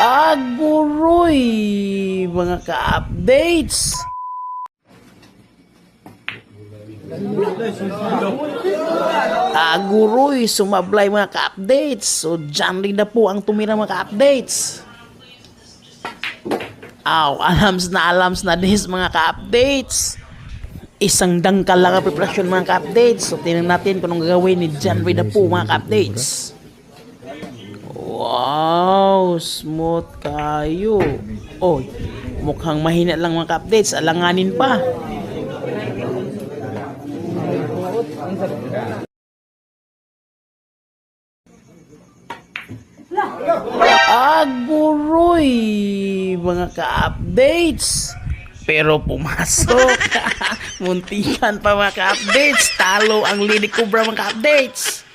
Aguroy, mga ka-updates. Aguroy, sumablay mga ka-updates. So, dyan rin na po ang tumira mga ka-updates. Alams na this mga ka-updates. Isang dangkal lang ang preparasyon mga ka-updates. So, tingnan natin kung anong gagawin ni John Ray na po mga ka-updates. Wow, smooth kayo. Oh, mukhang mahina lang mga ka-updates. Alanganin pa. Aguroy, mga ka-updates. Pero pumasok. Muntikan pa mga ka-updates. Talo ang Lady Cobra mga ka-updates.